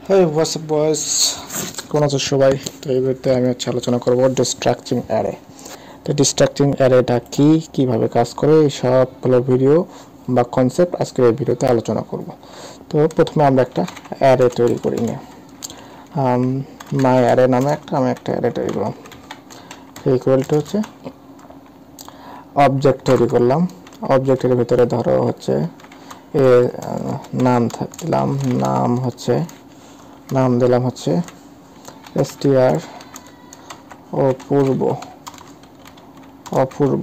Hey, what's up boys? কেমন আছো সবাই? তো এই ভিডিওতে আমি আলোচনা করব ডিস্ট্রাক্টিং অ্যারে। তো ডিস্ট্রাক্টিং অ্যারেটা কি, কিভাবে কাজ করে, এই সবগুলো ভিডিও বা কনসেপ্ট আজকে এই ভিডিওতে আলোচনা করব। তো প্রথমে আমরা একটা অ্যারে তৈরি করি নিই। মাই অ্যারে নামে আমি একটা অ্যারে তৈরি করলাম। ইকুয়াল টু হচ্ছে অবজেক্ট তৈরি করলাম। অবজেক্টের ভিতরে ধরো হচ্ছে নাম দিলাম, নাম দিলাম হচ্ছে str অপূর্ব।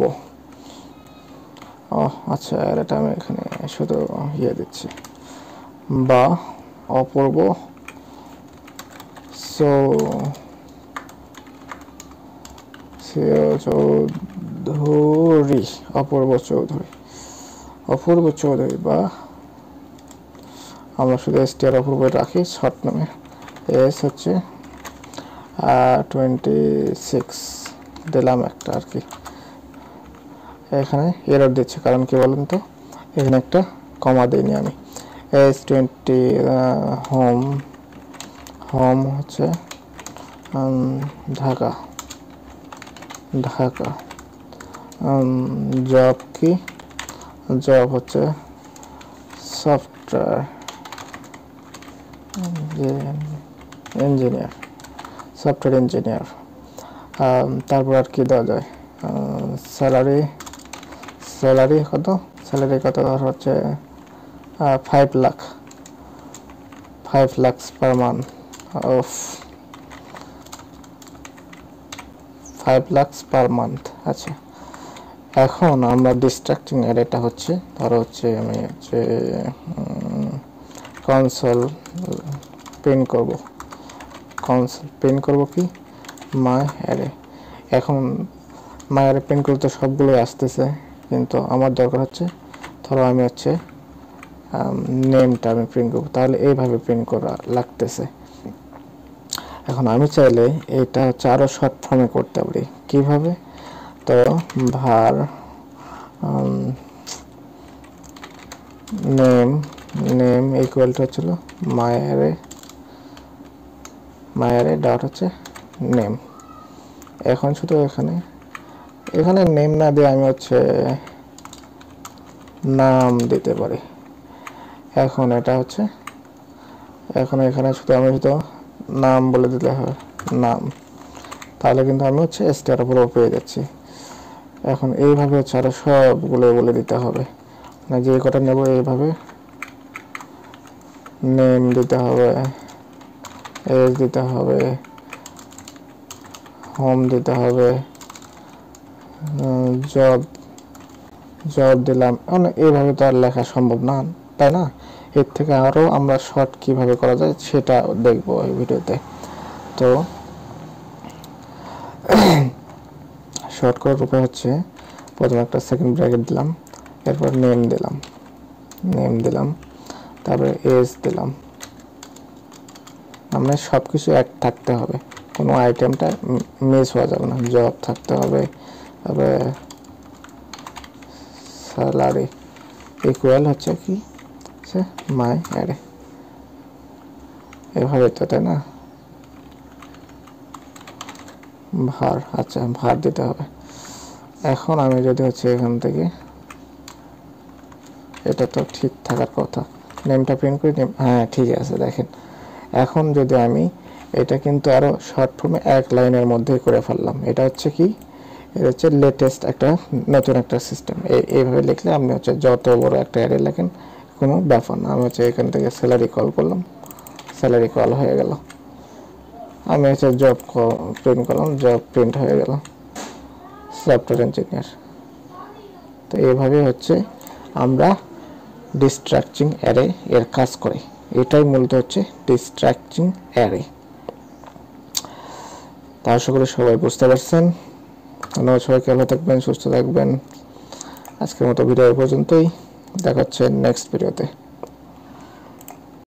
আচ্ছা, এটা আমি এখানে শুধু দিচ্ছি, বা অপূর্ব চৌধুরী, অপূর্ব চৌধুরী, বা আমরা শুধু str অপূর্ব রাখি শর্ট নামে। এস হচ্ছে 26 দিলাম একটা আর কি। এখানে এরর দিচ্ছে কারণ কি বলেন তো, এখানে একটা কমা দিইনি আমি। S20 হোম হচ্ছে ঢাকা, জব কি, জব হচ্ছে সফটওয়্যার ইঞ্জিনিয়ার, তারপর আর কি দেওয়া যায়, স্যালারি কত ধর হচ্ছে 5 lakh per month, 5 lakh per month. আচ্ছা, এখন আমরা ডিস্ট্রাক্টিং অ্যারেটা হচ্ছে ধরো হচ্ছে আমি কনসোল প্রিন্ট করব কি মাই অ্যারে। এখন মাই অ্যারে প্রিন্ট করতে সবগুলোই আসতেছে, কিন্তু আমার দরকার হচ্ছে ধরো আমি নেমটা আমি প্রিন্ট করবো, তাহলে এইভাবে প্রিন্ট করা লাগতেছে। এখন আমি চাইলে এটা আরো শর্ট ফর্মে করতে পারি। কিভাবে? তো var নেম ইকুয়াল টু হচ্ছিল মাই অ্যারে ডট হচ্ছে নেম। এখন শুধু এখানে নেম না দিয়ে আমি নাম দিতে পারি। এখন এটা এখানে শুধু আমি নাম বলে দিতে হবে, নাম, তাহলে কিন্তু আমি str উপর পেয়ে যাচ্ছি। এখন এইভাবে আরো সবগুলো বলে দিতে হবে, না যে কটা নেব এইভাবে নেম দিতে হবে, এজ দিতে হবে, হোম দিতে হবে, জব দিলাম। এইভাবে তো আর লেখা সম্ভব না, তাই না? এর থেকে আরো আমরা শর্ট কিভাবে করা যায় সেটা দেখবো এই ভিডিওতে। তো শর্ট করার উপায় হচ্ছে প্রথমে একটা সেকেন্ড ব্র্যাকেট দিলাম, এরপর নেম দিলাম, তারপরে এজ দিলাম। আমরা সবকিছু এক থাকতে হবে, কোনো আইটেমটা মিস হওয়া যাবে না। জব থাকতে হবে, তারপরে স্যালারি ইকুয়াল হচ্ছে কি মাই অ্যারে, এভাবে তো, তাই না? ভার, আচ্ছা ভার দিতে হবে। এখন আমি যদি এখান থেকে, এটা তো ঠিক থাকার কথা, নেমটা প্রিন্ট করে নেম, হ্যাঁ ঠিক আছে। দেখেন এখন যদি আমি এটা কিন্তু আরো শর্ট ফর্মে এক লাইনের মধ্যে করে ফেললাম। এটা কি, এটা হচ্ছে লেটেস্ট নতুন একটা সিস্টেম। এইভাবে লিখলে আপনি যত বড় একটা অ্যারে লেখেন কোনো ব্যাপার না। আমি এখান থেকে স্যালারি কল করলাম, স্যালারি কল হয়ে গেল। আমি জব প্রিন্ট করলাম, জব প্রিন্ট হয়ে গেল, সফটওয়্যার ইঞ্জিনিয়ার। তো এইভাবে আমরা ডিস্ট্রাক্টিং অ্যারে এর কাজ করে। এটাই মূলত ডিস্ট্রাক্টিং অ্যারে। তা আশা করি সবাই বুঝতে পারছেন। ধন্যবাদ সবাইকে, ভালো থাকবেন, সুস্থ থাকবেন। আজকের মতো ভিডিও পর্যন্তই, দেখা হচ্ছে নেক্সট ভিডিওতে।